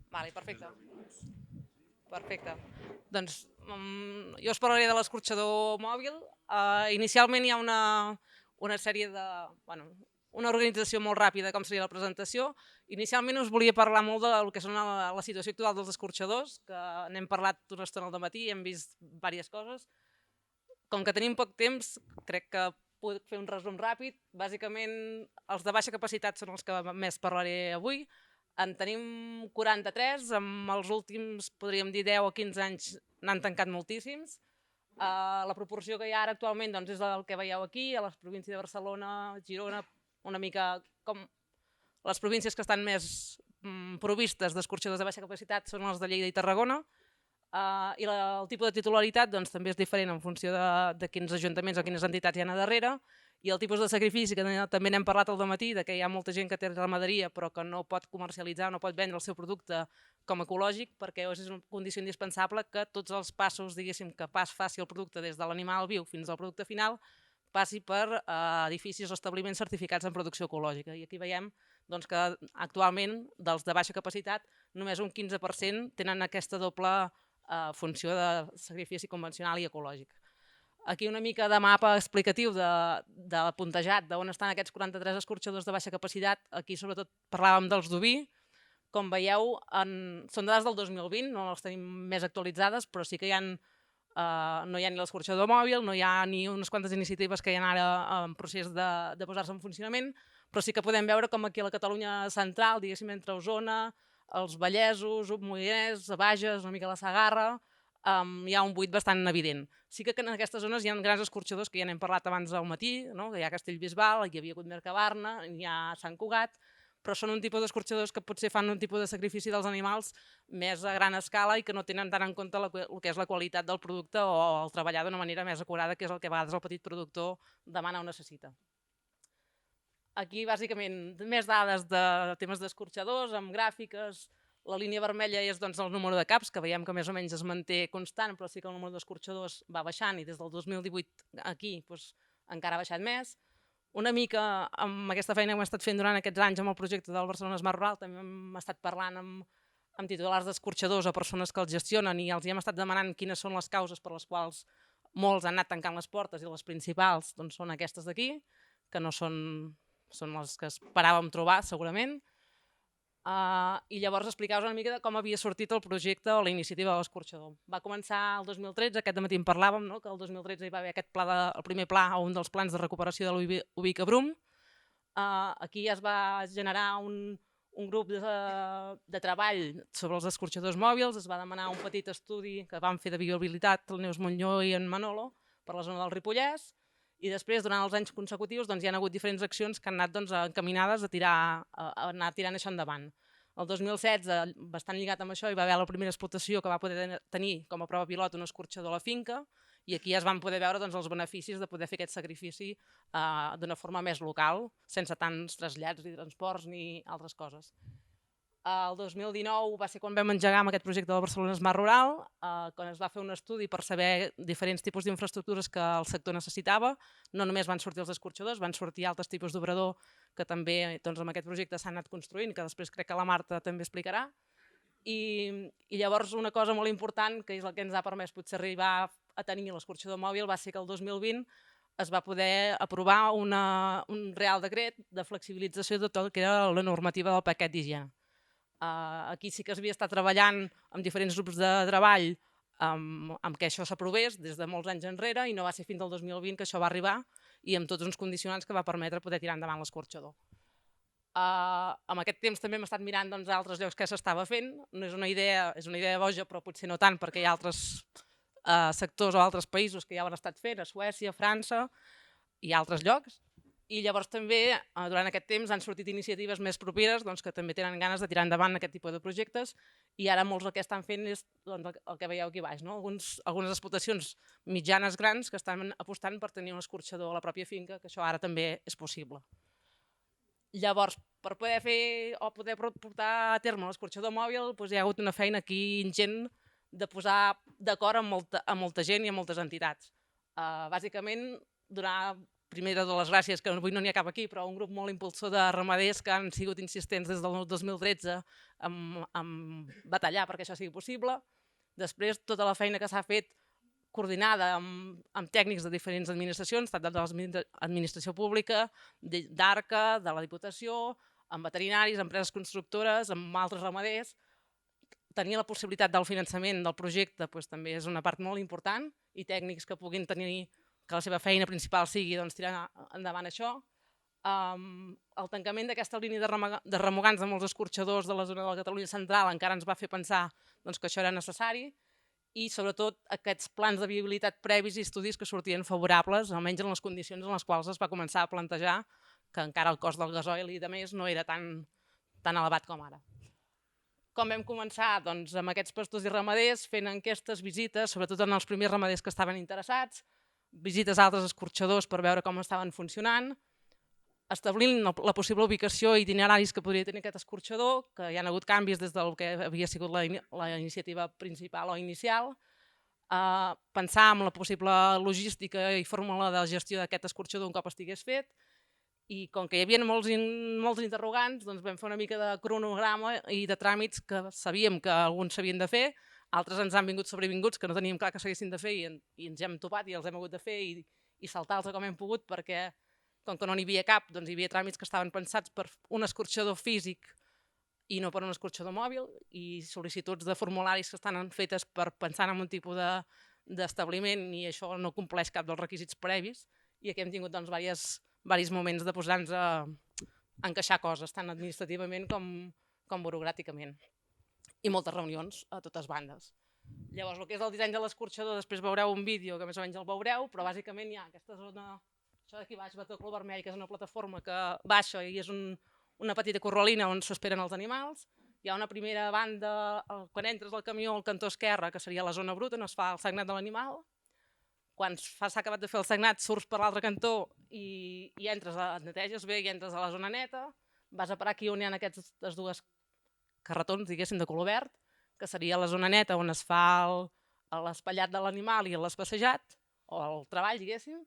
Vale, perfecte. Perfecte. Doncs jo us parlaré de l'escorxador mòbil. Inicialment hi ha una sèrie de... Bueno, una organització molt ràpida com seria la presentació. Inicialment us volia parlar molt del que és la situació actual dels escorxadors, que n'hem parlat una estona al matí i hem vist diverses coses. Com que tenim poc temps, crec que puc fer un resum ràpid. Bàsicament, els de baixa capacitat són els que més parlaré avui. En tenim 43, amb els últims, podríem dir, 10 o 15 anys n'han tancat moltíssims. La proporció que hi ha ara actualment doncs, és el que veieu aquí, a les províncies de Barcelona, Girona, una mica com les províncies que estan més provistes d'escorxadors de baixa capacitat són les de Lleida i Tarragona. I el tipus de titularitat doncs, també és diferent en funció de quins ajuntaments o quines entitats hi ha a darrere, i el tipus de sacrifici, que també n'hem parlat al matí, que hi ha molta gent que té ramaderia però que no pot comercialitzar, no pot vendre el seu producte com a ecològic, perquè és una condició indispensable que tots els passos, diguéssim, que faci el producte des de l'animal viu fins al producte final, passi per edificis o establiments certificats en producció ecològica. I aquí veiem doncs, que actualment dels de baixa capacitat només un 15% tenen aquesta doble funció de sacrifici convencional i ecològic. Aquí una mica de mapa explicatiu de puntejat d'on estan aquests 43 escorxadors de baixa capacitat. Aquí sobretot parlàvem dels d'oví. Com veieu, són dades del 2020, no les tenim més actualitzades, però sí que no hi ha ni l'escorxador mòbil, no hi ha ni unes quantes iniciatives que hi ha ara en procés de posar-se en funcionament, però sí que podem veure com aquí a la Catalunya central, diguéssim, entre Osona, els Vallesos, Moianès, Bages, una mica la Segarra, hi ha un buit bastant evident. Sí que en aquestes zones hi ha grans escorxadors que ja n'hem parlat abans al matí, no? Que hi ha Castellbisbal, hi havia hagut Mercabarna, hi ha Sant Cugat, però són un tipus d'escorxadors que potser fan un tipus de sacrifici dels animals més a gran escala i que no tenen tant en compte el que és la qualitat del producte o el treballar d'una manera més acurada, que és el que a vegades el petit productor demana o necessita. Aquí, bàsicament, més dades de temes d'escorxadors, amb gràfiques. La línia vermella és doncs, el número de caps, que veiem que més o menys es manté constant, però sí que el número d'escorxadors va baixant i des del 2018 aquí doncs, encara ha baixat més. Una mica amb aquesta feina que hem estat fent durant aquests anys amb el projecte del Barcelona Smart Rural, també hem estat parlant amb titulars d'escorxadors o persones que els gestionen i els hem estat demanant quines són les causes per les quals molts han anat tancant les portes i les principals doncs, són aquestes d'aquí, que no són les que esperàvem trobar segurament. I llavors explicar-vos una mica de com havia sortit el projecte o la iniciativa de l'escorxador. Va començar el 2013, aquest matí en parlàvem, no? Que el 2013 hi va haver aquest el primer pla o un dels plans de recuperació de l'oví cabrum. Aquí es va generar un grup de treball sobre els escorxadors mòbils, es va demanar un petit estudi que vam fer de viabilitat el Neus Montlló i en Manolo per la zona del Ripollès, i després, durant els anys consecutius, doncs, hi ha hagut diferents accions que han anat doncs, encaminades a anar tirant això endavant. El 2016, bastant lligat amb això, hi va haver la primera explotació que va poder tenir com a prova pilot un escorxador a la finca, i aquí es van poder veure doncs, els beneficis de poder fer aquest sacrifici d'una forma més local, sense tants trasllats ni transports ni altres coses. El 2019 va ser quan vam engegar amb aquest projecte del Barcelona Smart Rural, quan es va fer un estudi per saber diferents tipus d'infraestructures que el sector necessitava. No només van sortir els escorxadors, van sortir altres tipus d'obrador que també doncs, amb aquest projecte s'han anat construint, que després crec que la Marta també explicarà. I llavors una cosa molt important, que és el que ens ha permès potser arribar a tenir l'escorxador mòbil, va ser que el 2020 es va poder aprovar un real decret de flexibilització de tot el que era la normativa del paquet d'higiene. Aquí sí que s'havia estat treballant amb diferents grups de treball amb què això s'aprovés des de molts anys enrere i no va ser fins al 2020 que això va arribar i amb tots uns condicionants que va permetre poder tirar endavant l'escorxador. Amb aquest temps també hem estat mirant doncs, altres llocs que s'estava fent. No és una idea boja, però potser no tant perquè hi ha altres sectors o altres països que ja ho han estat fent, a Suècia, França i altres llocs. I llavors també, durant aquest temps, han sortit iniciatives més properes doncs, que també tenen ganes de tirar endavant aquest tipus de projectes i ara molts el que estan fent és doncs, el que veieu aquí baix, no? Algunes explotacions mitjanes grans que estan apostant per tenir un escorxador a la pròpia finca, que això ara també és possible. Llavors, per poder fer o poder portar a terme l'escorxador mòbil doncs hi ha hagut una feina aquí ingent de posar d'acord amb molta gent i amb moltes entitats. Bàsicament, donar primer de les gràcies, que avui no n'hi ha cap aquí, però un grup molt impulsor de ramaders que han sigut insistents des del 2013 en batallar perquè això sigui possible. Després, tota la feina que s'ha fet coordinada amb tècnics de diferents administracions, tant de l'administració pública, d'Arca, de la Diputació, amb veterinaris, empreses constructores, amb altres ramaders. Tenir la possibilitat del finançament del projecte també és una part molt important, i tècnics que puguin tenir que la seva feina principal sigui tirar endavant això. El tancament d'aquesta línia de remugants de molts escorxadors de la zona de la Catalunya central encara ens va fer pensar que això era necessari, i sobretot aquests plans de viabilitat previs i estudis que sortien favorables, almenys en les condicions en les quals es va començar a plantejar que encara el cost del gasoil i de més no era tan elevat com ara. Com vam començar? Doncs amb aquests pastors i ramaders, fent enquestes, visites, sobretot en els primers ramaders que estaven interessats, visites a altres escorxadors per veure com estaven funcionant, establint la possible ubicació i itineraris que podria tenir aquest escorxador, que hi ha hagut canvis des del que havia sigut la iniciativa principal o inicial, pensar en la possible logística i fórmula de gestió d'aquest escorxador un cop estigués fet, i com que hi havia molts interrogants, doncs vam fer una mica de cronograma i de tràmits que sabíem que alguns s'havien de fer, altres ens han vingut sobrevinguts que no teníem clar que s'haguessin de fer i ens hem topat i els hem hagut de fer i saltar-los com hem pogut, perquè com que no n'hi havia cap, doncs hi havia tràmits que estaven pensats per un escorxador físic i no per un escorxador mòbil, i sol·licituds de formularis que estan fetes per pensar en un tipus d'establiment i això no compleix cap dels requisits previs, i aquí hem tingut diversos moments de posar-nos a encaixar coses, tant administrativament com burocràticament, i moltes reunions a totes bandes. Llavors, el que és el disseny de l'escorxador, després veureu un vídeo que més o menys el veureu, però bàsicament hi ha aquesta zona, això d'aquí baix, Bataclo Vermell, que és una plataforma que baixa i és una petita corralina on s'esperen els animals. Hi ha una primera banda, quan entres al camió al cantó esquerre, que seria la zona bruta, on es fa el sagnat de l'animal. Quan s'ha acabat de fer el sagnat, surts per l'altre cantó i entres, et neteges bé i entres a la zona neta. Vas a parar aquí on hi ha aquests dues carretons, diguéssim, de color verd, que seria la zona neta on es fa l'espatllat de l'animal i l'espassejat, o el treball, diguéssim,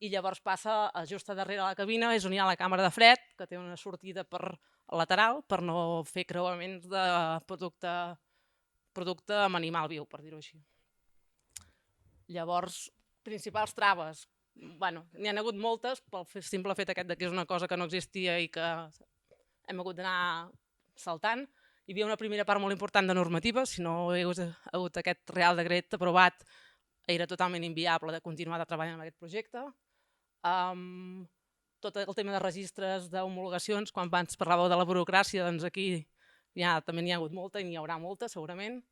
i llavors passa just a darrere la cabina, és on hi ha la càmera de fred, que té una sortida per lateral per no fer creuaments de producte amb animal viu, per dir-ho així. Llavors, principals traves. N'hi ha hagut moltes, pel simple fet aquest que és una cosa que no existia i que hem hagut d'anar saltant. Hi havia una primera part molt important de normativa, si no hi hagués hagut aquest Real Decret aprovat, era totalment inviable de continuar de treballar en aquest projecte. Tot el tema de registres, d'homologacions, quan abans parlàveu de la burocràcia, doncs aquí també n'hi ha hagut molta i n'hi haurà molta, segurament.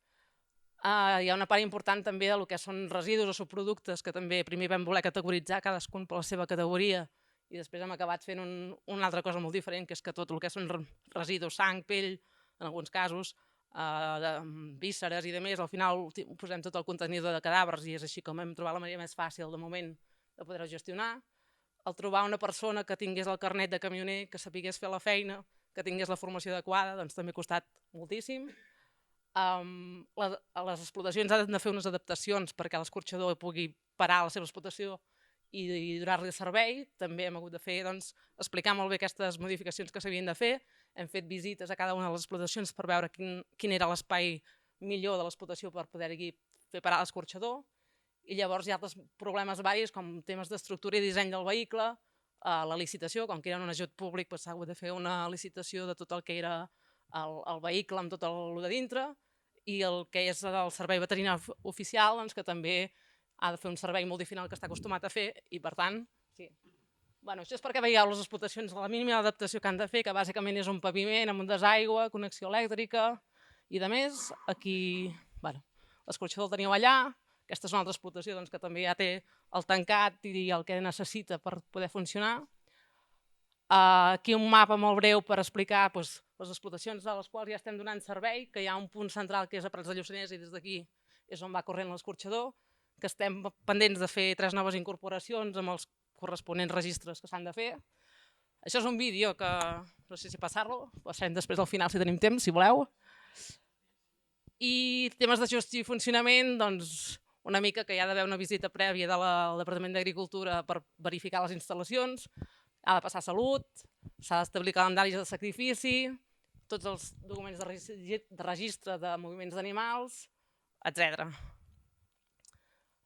Hi ha una part important també del que són residus o subproductes, que també primer vam voler categoritzar cadascun per la seva categoria i després hem acabat fent una altra cosa molt diferent, que és que tot el que són residus, sang, pell, en alguns casos, vísceres i demés, al final posem tot el contenidor de cadàvers i és així com hem trobat la manera més fàcil de moment de poder-ho gestionar. El trobar una persona que tingués el carnet de camioner, que sapigués fer la feina, que tingués la formació adequada, doncs també ha costat moltíssim. A les explotacions han de fer unes adaptacions perquè l'escorxador pugui parar la seva explotació i donar-li servei. També hem hagut de fer, explicar molt bé aquestes modificacions que s'havien de fer. Hem fet visites a cada una de les explotacions per veure quin era l'espai millor de l'explotació per poder-hi fer parar l'escorxador. I llavors hi ha altres problemes varis, com temes d'estructura i disseny del vehicle, la licitació, com que era un ajut públic, s'ha hagut de fer una licitació de tot el que era el vehicle amb tot el de dintre, i el que és el servei veterinari oficial, que també ha de fer un servei multifinal que està acostumat a fer, i per tant, sí. Això és perquè veieu les explotacions, la mínima adaptació que han de fer, que bàsicament és un paviment amb un desaigua, connexió elèctrica i de més. Aquí, l'escorxador el teniu allà, aquesta és una altra explotació que també ja té el tancat i el que necessita per poder funcionar. Aquí un mapa molt breu per explicar les explotacions a les quals ja estem donant servei, que hi ha un punt central que és a Prats de Lluçanès i des d'aquí és on va corrent l'escorxador, que estem pendents de fer 3 noves incorporacions amb els corresponents registres que s'han de fer. Això és un vídeo que no sé si passar-lo, passarem després al final si tenim temps, si voleu. I temes de gestió i funcionament, una mica que hi ha d'haver una visita prèvia del Departament d'Agricultura per verificar les instal·lacions, ha de passar Salut, s'ha d'establir calendaris de sacrifici, tots els documents de registre de moviments d'animals, etc.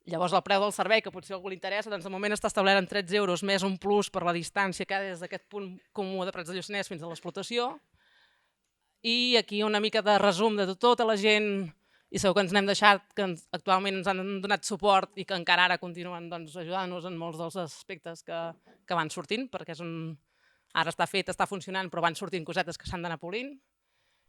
Llavors el preu del servei, que potser a algú li interessa, doncs de moment està establert en 13 euros més un plus per la distància que hi ha des d'aquest punt comú de Prats de Lluçanès fins a l'explotació. I aquí una mica de resum de tota la gent, i segur que ens n'hem deixat, que actualment ens han donat suport i que encara ara continuen ajudant-nos en molts dels aspectes que van sortint, perquè ara està fet, està funcionant, però van sortint cosetes que s'han d'anar polint.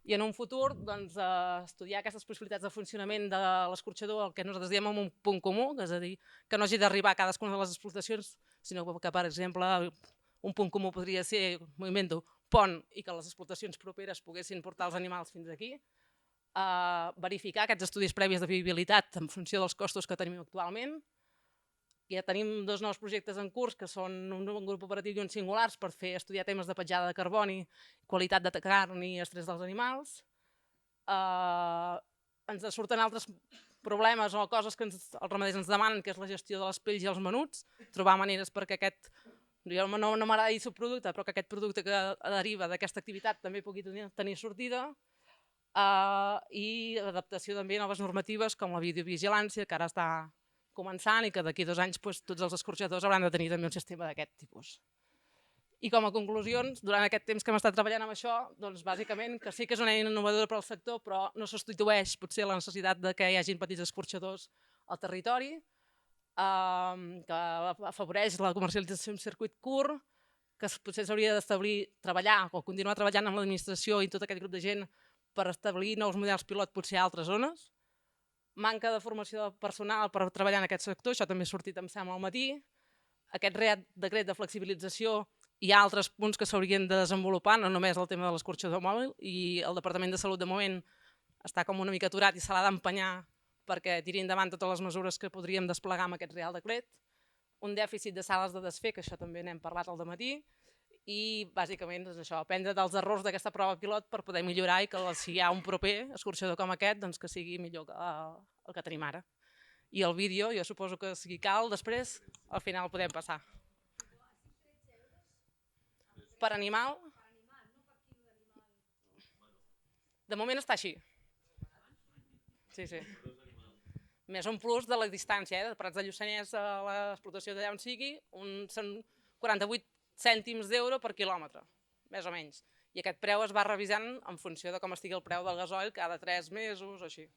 I en un futur estudiar aquestes possibilitats de funcionament de l'escorxador, el que nosaltres diem un punt comú, és a dir, que no hagi d'arribar a cadascuna de les explotacions, sinó que, per exemple, un punt comú podria ser, m'invento, pont, i que les explotacions properes poguessin portar els animals fins aquí, verificar aquests estudis previs de viabilitat en funció dels costos que tenim actualment. Ja tenim 2 nous projectes en curs, que són un grup operatiu i uns singulars, per fer estudiar temes de petjada de carboni, qualitat de carn i estrès dels animals. Ens surten altres problemes o coses que els ramaders ens demanen, que és la gestió de les pells i els menuts, trobar maneres perquè aquest, no m'agrada dir subproducte, però que aquest producte que deriva d'aquesta activitat també pugui tenir sortida, i adaptació també a noves normatives com la videovigilància, que ara està començant i que d'aquí 2 anys tots els escorxadors hauran de tenir també un sistema d'aquest tipus. I com a conclusions, durant aquest temps que hem estat treballant amb això, doncs bàsicament que sí que és una eina innovadora per al sector, però no substitueix potser la necessitat de que hi hagin petits escorxadors al territori, que afavoreix la comercialització en circuit curt, que potser s'hauria d'establir, treballar o continuar treballant amb l'administració i tot aquest grup de gent per establir nous models pilot potser a altres zones. Manca de formació de personal per treballar en aquest sector, això també ha sortit, em sembla, al matí. Aquest decret de flexibilització, hi ha altres punts que s'haurien de desenvolupar, no només el tema de l'escorxador mòbil, i el Departament de Salut de moment està com una mica aturat i se l'ha d'empenyar perquè tiri endavant totes les mesures que podríem desplegar amb aquest Real Decret. Un dèficit de sales de desfer, que això també n'hem parlat al dematí, i bàsicament és això, aprendre dels errors d'aquesta prova pilot per poder millorar i que si hi ha un proper escorxador com aquest, doncs que sigui millor que el que tenim ara. I el vídeo, jo suposo que si cal, després, al final el podem passar. Per animal? De moment està així. Sí, sí. Més un plus de la distància, de Prats de Lluçanès a l'explotació d'allà on sigui, són 48 cèntims d'euro per quilòmetre, més o menys. I aquest preu es va revisant en funció de com estigui el preu del gasoil cada 3 mesos o així.